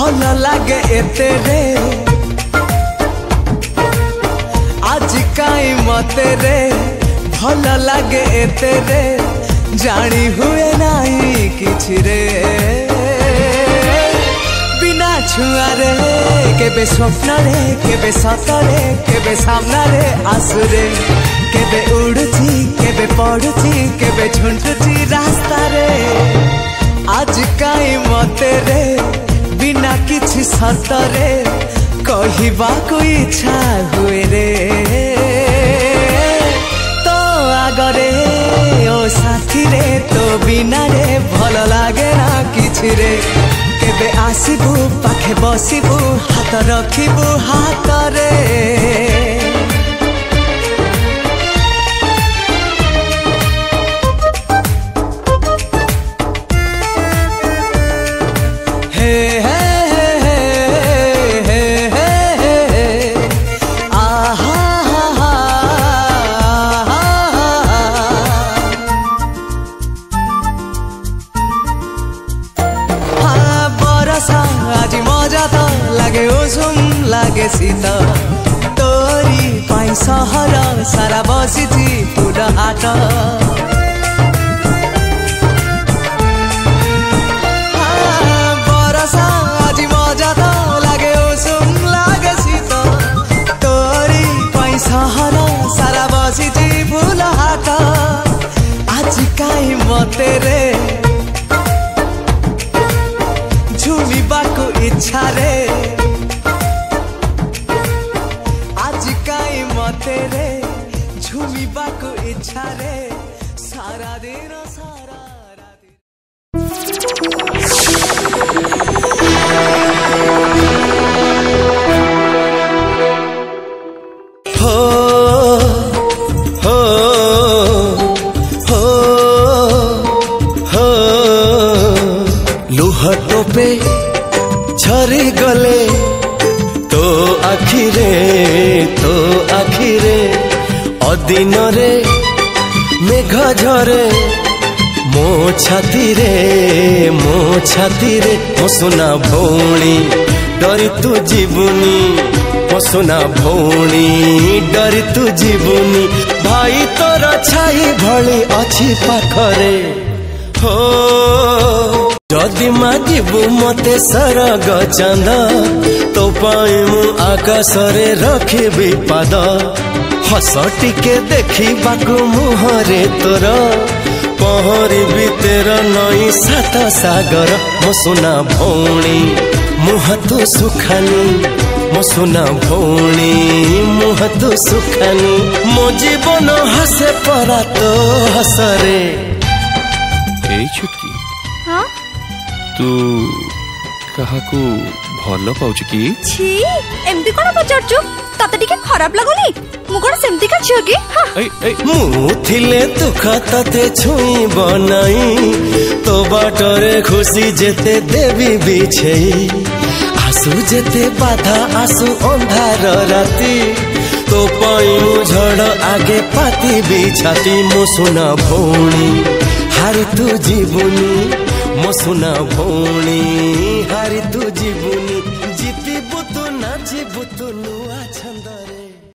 भल लगे एते रे आज काई मते रे भल लगे एते रे जानी हुए नहीं किछि रे बिना छुआरे केबे स्वप्न रे केबे सतरे केबे सामना रे आसुरे केबे उड़ुची केबे पड़ुची केबे झुंटुची रास्ता रे आज काई मते रे बिना किछि सतरे कहवा को इच्छा हुए रे तो आगरे ओ साथी रे तो बिना रे भल लागे ना किछि रे केबे आसीबू पाखे बसीबू हाथ रखिबू हाथ रे आज मजा तो लागे ओझुम लागे शीत तोरी पाई सहर सारा बसिची पूरा हाट बरसा आज मजा तो लागे ओझुम लागे शीत तोरी पाई सहर सारा बसिची पूरा हाट आज काई मते रे झुमिबाको इच्छा रे आज काई मते रे झुमिबाको इच्छा रे सारा दिन सारा राति हो हो हो हो लुह टोपे झरी गले तो आखिरे अदिन रे मेघ झरे मो छाती रे मो सुना भौणी डरी तू जीवनी मो सुना भौणी डरी तू जीवनी भाई तोर छाई भली अछि पाखरे हो जदि मागिबू मते सरग चांद तो पाई मु आकाश रे रखिबी पाद हस टिके देखिबाकू मुहरे तोर पहरिबी तेर नई सात सागर मो सुना भौणी मुह तू सुखानी मो सुना भौणी मुह तू सुखानी मो जीवन हसे परा तो हसरे ए छुटकी हाँ तू काहाकू भल पाउछ की छी एमती कोन पचारछु तते टिके खराब लागोनी मु कोन सेमती का छियो की हां मु थिले दुख तते छुई बनाई तो बाटरे खुशी जेते देवी बिछेई आसु जेते बाधा आसु अंधार राती तो पाई मु झड़ आगे पाती बिछाती मु सुना भौणी हारी तू जीवनी मो सुना भौणी हारी तू जीवनी।